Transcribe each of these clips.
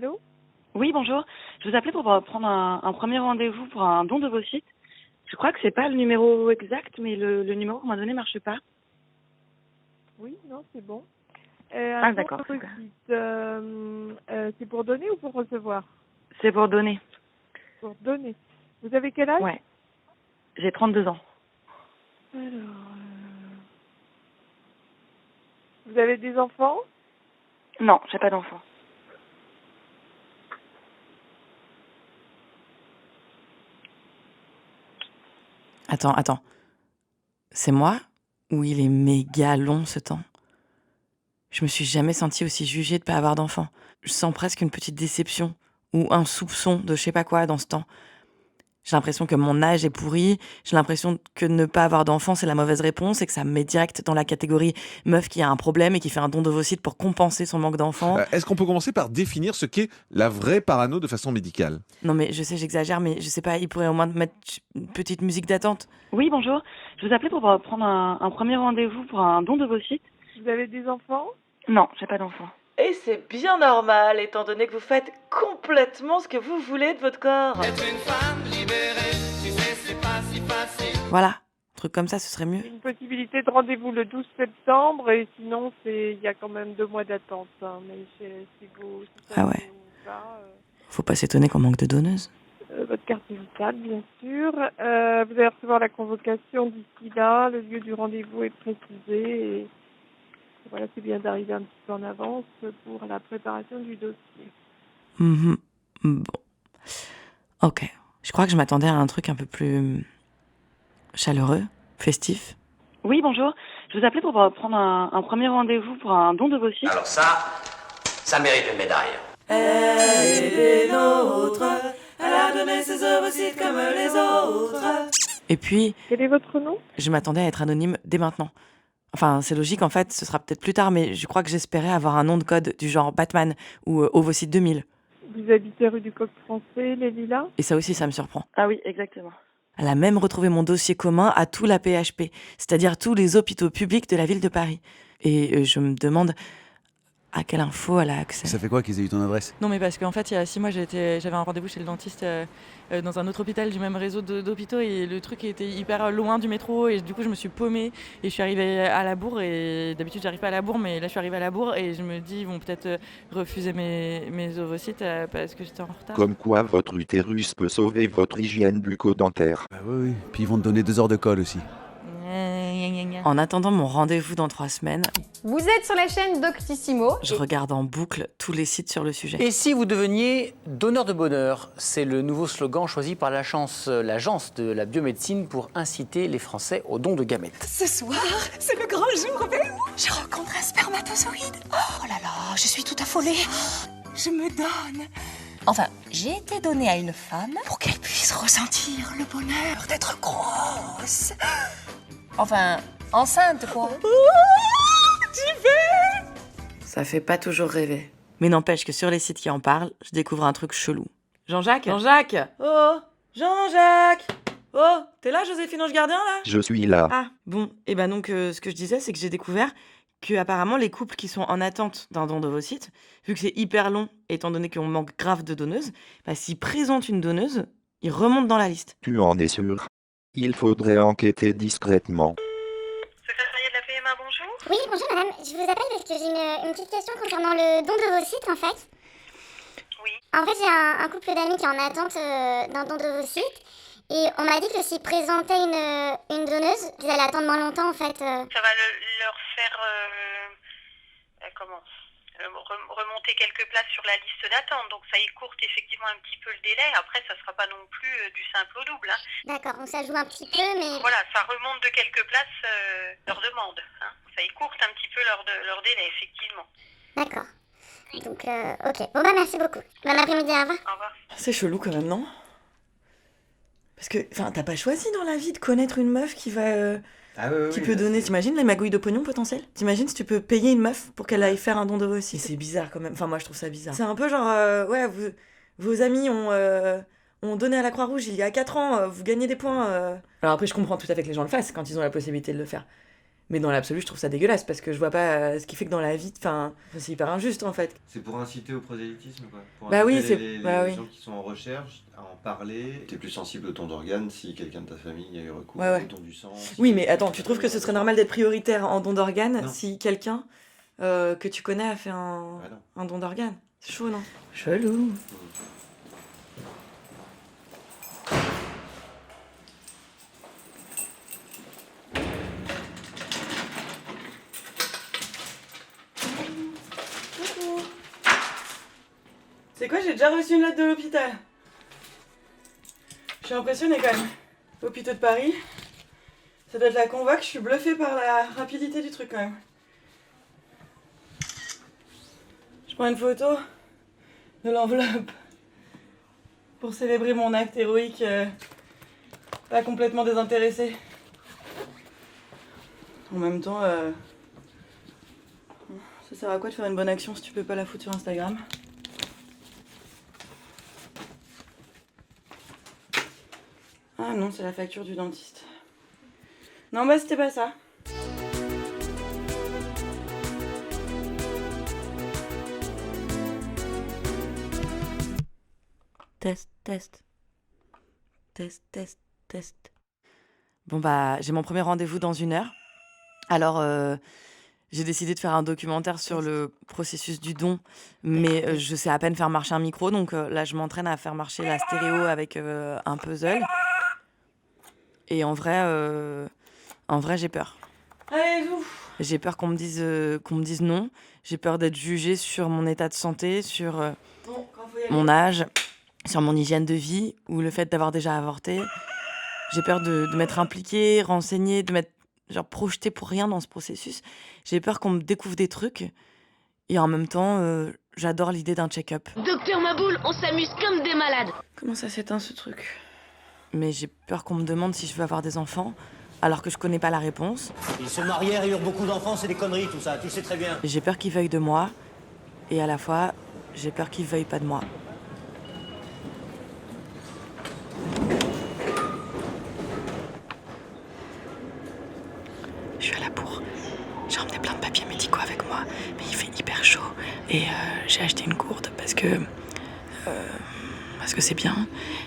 allô? Oui, bonjour. Je vous appelais pour prendre un premier rendez-vous pour un don d'ovocytes. Je crois que c'est pas le numéro exact, mais le numéro qu'on m'a donné marche pas. Oui, non, c'est bon. Ah, Un don d'accord. d'ovocytes, c'est pour donner ou pour recevoir? C'est pour donner. Pour donner. Vous avez quel âge? Ouais. J'ai 32 ans. Alors, vous avez des enfants? Non, j'ai pas d'enfant. Attends. C'est moi ou il est méga long ce temps? Je me suis jamais sentie aussi jugée de pas avoir d'enfant. Je sens presque une petite déception ou un soupçon de je sais pas quoi dans ce temps. J'ai l'impression que mon âge est pourri, j'ai l'impression que ne pas avoir d'enfant c'est la mauvaise réponse et que ça me met direct dans la catégorie meuf qui a un problème et qui fait un don d'ovocytes pour compenser son manque d'enfant. Est-ce qu'on peut commencer par définir ce qu'est la vraie parano de façon médicale? Non mais je sais j'exagère mais je sais pas, il pourrait au moins mettre une petite musique d'attente. Oui, bonjour. Je vous appelais pour prendre un premier rendez-vous pour un don d'ovocytes. Vous avez des enfants? Non, j'ai pas d'enfant. Et c'est bien normal, étant donné que vous faites complètement ce que vous voulez de votre corps. Être une femme libérée, tu sais, c'est pas si facile. Voilà, un truc comme ça ce serait mieux. Une possibilité de rendez-vous le 12 septembre et sinon il y a quand même 2 mois d'attente. Hein, mais si ça Ah ouais. vous va, Faut pas s'étonner qu'on manque de donneuses. votre carte vitale, bien sûr. Vous allez recevoir la convocation d'ici là. Le lieu du rendez-vous est précisé. Et voilà, c'est bien d'arriver un petit peu en avance pour la préparation du dossier. Bon. Ok. Je crois que je m'attendais à un truc un peu plus chaleureux, festif. Oui, bonjour. Je vous appelais pour prendre un premier rendez-vous pour un don d'ovocytes. Alors ça mérite une médaille. Elle est des nôtres, elle a donné ses ovocytes comme les autres. Et puis, Quel est votre nom? je m'attendais à être anonyme dès maintenant. Enfin, c'est logique en fait, ce sera peut-être plus tard, mais je crois que j'espérais avoir un nom de code du genre Batman ou Ovocyte 2000. Vous habitez rue du Coq Français, les Lilas? Et ça aussi, ça me surprend. Ah oui, exactement. Elle a même retrouvé mon dossier commun à tout la PHP, c'est-à-dire tous les hôpitaux publics de la ville de Paris. Et je me demande à quelle info elle a accès. Ça fait quoi qu'ils aient eu ton adresse? Non mais parce qu'en fait il y a 6 mois j'avais un rendez-vous chez le dentiste dans un autre hôpital du même réseau d'hôpitaux et le truc était hyper loin du métro et du coup je me suis paumée et je suis arrivée à la bourre et d'habitude j'arrive pas à la bourre mais là je suis arrivée à la bourre et je me dis ils vont peut-être refuser mes ovocytes parce que j'étais en retard. Comme quoi votre utérus peut sauver votre hygiène bucco-dentaire. Bah oui. Puis ils vont te donner 2 heures de colle aussi. En attendant mon rendez-vous dans 3 semaines, Vous êtes sur la chaîne Doctissimo. je regarde en boucle tous les sites sur le sujet. Et si vous deveniez donneur de bonheur? C'est le nouveau slogan choisi par l'agence de la biomédecine pour inciter les Français au don de gamètes. Ce soir, c'est le grand jour, Béou. Je rencontre un spermatozoïde. Oh là là, je suis tout affolée. Je me donne. Enfin, j'ai été donnée à une femme pour qu'elle puisse ressentir le bonheur d'être grosse. Enfin, enceinte, quoi. J'y vais. Ça fait pas toujours rêver. Mais n'empêche que sur les sites qui en parlent, je découvre un truc chelou. Jean-Jacques Oh, Jean-Jacques. Oh, t'es là Joséphine Ange Gardien là? Je suis là. Ah, bon. Et ben donc, ce que je disais, c'est que j'ai découvert que apparemment les couples qui sont en attente d'un don d'ovocytes, vu que c'est hyper long, étant donné qu'on manque grave de donneuses, bah, s'ils présentent une donneuse, ils remontent dans la liste. Tu en es sûr? Il faudrait enquêter discrètement. Secrétariat de la PMA, bonjour. Oui, bonjour madame. Je vous appelle parce que j'ai une petite question concernant le don d'ovocytes en fait. Oui. En fait, j'ai un couple d'amis qui est en attente d'un don d'ovocytes. Et on m'a dit que s'ils présentaient une donneuse, ils allaient attendre moins longtemps en fait. Ça va leur faire remonter quelques places sur la liste d'attente. Donc ça écourte effectivement un petit peu le délai. Après, ça sera pas non plus du simple au double. Hein. D'accord, donc ça joue un petit peu, mais... Voilà, ça remonte de quelques places leur demande. Hein. Ça écourte un petit peu leur délai, effectivement. D'accord. Donc, ok. Bon bah merci beaucoup. Bon après-midi, au revoir. Au revoir. C'est chelou quand même, non? Parce que, enfin, t'as pas choisi dans la vie de connaître une meuf qui va... qui peut donner, t'imagines les magouilles de pognon potentielles? T'imagines si tu peux payer une meuf pour qu'elle aille faire un don d'ovocytes? C'est bizarre quand même, enfin moi je trouve ça bizarre. C'est un peu genre, ouais, vos amis ont donné à la Croix-Rouge il y a 4 ans, vous gagnez des points. Alors après je comprends tout à fait que les gens le fassent quand ils ont la possibilité de le faire. Mais dans l'absolu, je trouve ça dégueulasse parce que je vois pas ce qui fait que dans la vie, enfin, c'est hyper injuste en fait. C'est pour inciter au prosélytisme, quoi. Pour Bah oui, inciter c'est les gens qui sont en recherche à en parler. T'es plus sensible au don d'organes si quelqu'un de ta famille a eu recours au don du sang. Oui, mais attends, tu trouves que ce serait normal d'être prioritaire en don d'organes si quelqu'un que tu connais a fait un don d'organes? C'est chaud, non? Chelou. C'est quoi, j'ai déjà reçu une lettre de l'hôpital. Je suis impressionnée quand même. Hôpitaux de Paris. Ça doit être la convoque, je suis bluffée par la rapidité du truc quand même. Je prends une photo de l'enveloppe pour célébrer mon acte héroïque pas complètement désintéressé. En même temps, ça sert à quoi de faire une bonne action si tu peux pas la foutre sur Instagram? Ah non, c'est la facture du dentiste. Non, bah c'était pas ça. Test. Bon bah, j'ai mon premier rendez-vous dans 1 heure. Alors, j'ai décidé de faire un documentaire sur le processus du don, mais je sais à peine faire marcher un micro, donc là, je m'entraîne à faire marcher la stéréo avec un puzzle. Et en vrai, j'ai peur. Allez, vous. J'ai peur qu'on me dise non. J'ai peur d'être jugée sur mon état de santé, sur mon âge, sur mon hygiène de vie ou le fait d'avoir déjà avorté. J'ai peur de m'être impliquée, renseignée, de m'être projetée pour rien dans ce processus. J'ai peur qu'on me découvre des trucs. Et en même temps, j'adore l'idée d'un check-up. Docteur Maboul, on s'amuse comme des malades. Comment ça s'éteint ce truc? Mais j'ai peur qu'on me demande si je veux avoir des enfants, alors que je connais pas la réponse. Ils se marièrent et eurent beaucoup d'enfants, c'est des conneries tout ça, tu le sais très bien. J'ai peur qu'ils veuillent de moi, et à la fois, j'ai peur qu'ils veuillent pas de moi. Je suis à la bourre. J'ai emmené plein de papiers médicaux avec moi, mais il fait hyper chaud. Et j'ai acheté une gourde parce que c'est bien,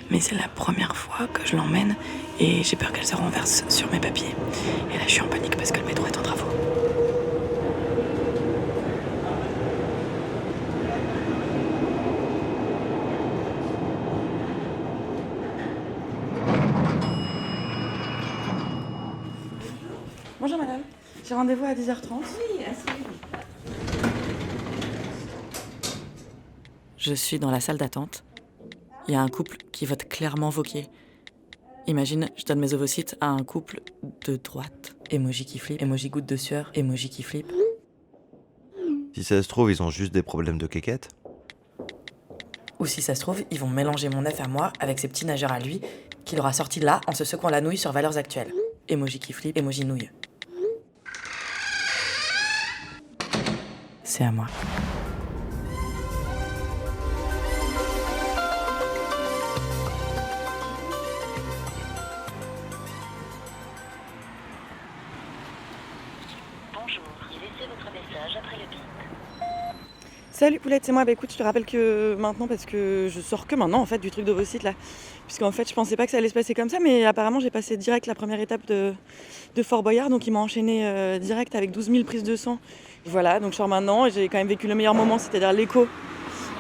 mais c'est la première fois que je l'emmène et j'ai peur qu'elle se renverse sur mes papiers. Et là, je suis en panique parce que le métro est en travaux. Bonjour madame, j'ai rendez-vous à 10h30. Oui, asseyez-vous. Je suis dans la salle d'attente. Il y a un couple qui vote clairement Wauquiez. Imagine, je donne mes ovocytes à un couple de droite. Emoji qui flippe, emoji goutte de sueur, emoji qui flippe. Si ça se trouve, ils ont juste des problèmes de quéquette. Ou si ça se trouve, ils vont mélanger mon œuf à moi avec ces petits nageurs à lui qu'il aura sorti de là en se secouant la nouille sur Valeurs Actuelles. Emoji qui flippe, emoji nouille. C'est à moi. Salut Poulette, c'est moi. Bah écoute, je te rappelle que maintenant, parce que je sors que maintenant en fait du truc d'ovocytes là. Puisqu'en fait, je pensais pas que ça allait se passer comme ça, mais apparemment j'ai passé direct la première étape de Fort Boyard, donc ils m'ont enchaîné direct avec 12 000 prises de sang. Voilà, donc je sors maintenant et j'ai quand même vécu le meilleur moment, c'est-à-dire l'écho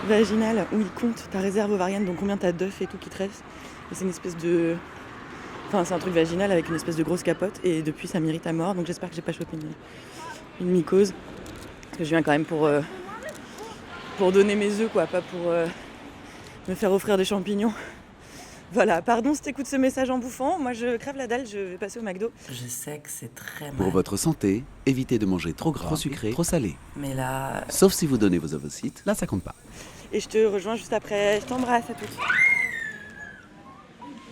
vaginal où ils comptent ta réserve ovarienne, donc combien t'as d'œufs et tout qui te reste. Et c'est une espèce de... Enfin, c'est un truc vaginal avec une espèce de grosse capote et depuis ça m'irrite à mort, donc j'espère que j'ai pas chopé une mycose. Parce que je viens quand même pour donner mes œufs, quoi, pas pour me faire offrir des champignons. Voilà, pardon si t'écoutes ce message en bouffant, moi je crève la dalle, je vais passer au McDo. Je sais que c'est très mal. Pour votre santé, évitez de manger trop gras, trop sucré, trop salé. Mais là... Sauf si vous donnez vos ovocytes, là ça compte pas. Et je te rejoins juste après, je t'embrasse à toutes.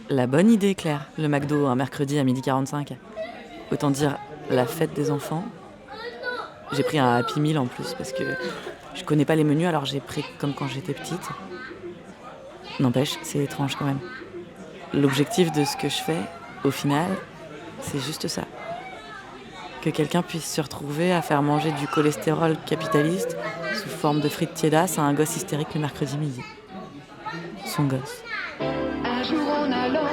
La bonne idée, Claire. Le McDo, un mercredi à 12h45. Autant dire la fête des enfants. J'ai pris un Happy Meal en plus parce que je connais pas les menus, alors j'ai pris comme quand j'étais petite. N'empêche, c'est étrange quand même. L'objectif de ce que je fais, au final, c'est juste ça. Que quelqu'un puisse se retrouver à faire manger du cholestérol capitaliste sous forme de frites tiédas à un gosse hystérique le mercredi midi. Son gosse. Un jour en allant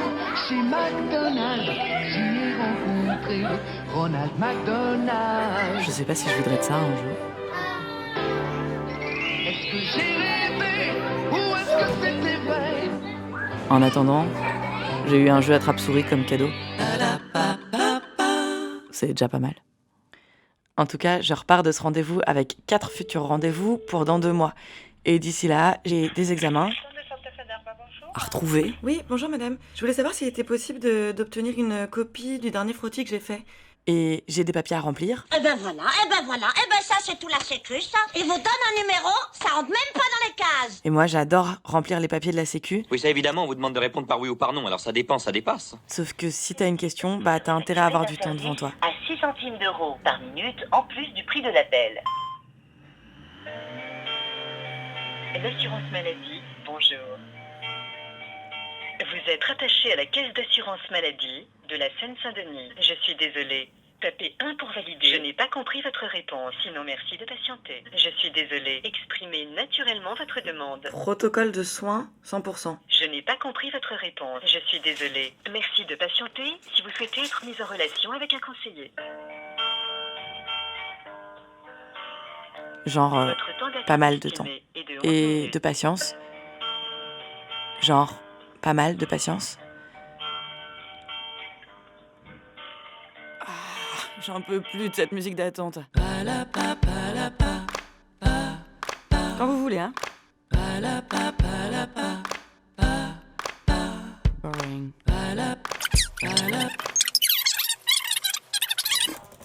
chez McDonald's, j'ai rencontré Ronald McDonald. Je sais pas si je voudrais de ça un jour. Est-ce que j'ai rêvé ou est-ce que c'était vrai? En attendant, j'ai eu un jeu attrape-souris comme cadeau. C'est déjà pas mal. En tout cas, je repars de ce rendez-vous avec 4 futurs rendez-vous pour dans 2 mois. Et d'ici là, j'ai des examens à retrouver. Oui, bonjour madame. Je voulais savoir s'il était possible d'obtenir une copie du dernier frottis que j'ai fait. Et j'ai des papiers à remplir. Eh ben voilà, ça c'est tout la sécu, ça. Ils vous donnent un numéro, ça rentre même pas dans les cases. Et moi, j'adore remplir les papiers de la sécu. Oui, ça évidemment, on vous demande de répondre par oui ou par non, alors ça dépend, ça dépasse. Sauf que si t'as une question, bah t'as intérêt à avoir du temps devant toi. À 6 centimes d'euros par minute, en plus du prix de l'appel. L'assurance maladie, bonjour. Vous êtes rattaché à la caisse d'assurance maladie de la Seine-Saint-Denis. Je suis désolée. Tapez 1 pour valider. Je n'ai pas compris votre réponse, sinon merci de patienter. Je suis désolée. Exprimez naturellement votre demande. Protocole de soins, 100%. Je n'ai pas compris votre réponse. Je suis désolée. Merci de patienter si vous souhaitez être mise en relation avec un conseiller. Genre, pas mal de temps. Et de patience. Genre, pas mal de patience. J'en peux plus de cette musique d'attente. Quand vous voulez, hein. Boring.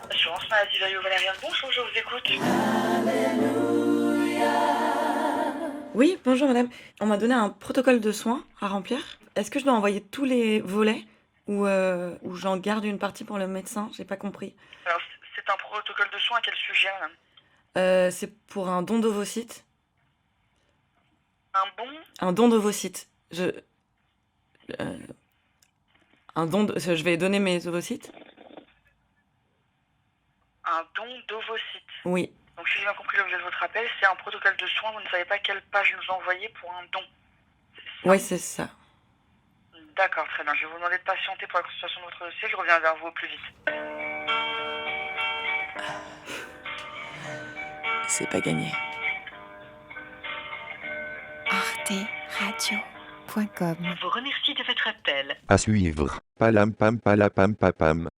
Assurance maladie Valériane, bonjour, je vous écoute. Oui, bonjour madame. On m'a donné un protocole de soins à remplir. Est-ce que je dois envoyer tous les volets ou j'en garde une partie pour le médecin? J'ai pas compris. Alors, c'est un protocole de soins à quel sujet, madame? C'est pour un don d'ovocytes. Un bon? Un don d'ovocytes. Je vais donner mes ovocytes. Un don d'ovocytes. Oui. Donc, si j'ai bien compris l'objet de votre appel, c'est un protocole de soins. Vous ne savez pas quelle page nous envoyer pour un don. Oui, c'est ça. D'accord, très bien. Je vais vous demander de patienter pour la consultation de votre dossier. Je reviens vers vous au plus vite. C'est pas gagné. arteradio.com. Vous remercie de votre appel. À suivre. Palam pam palapam papam.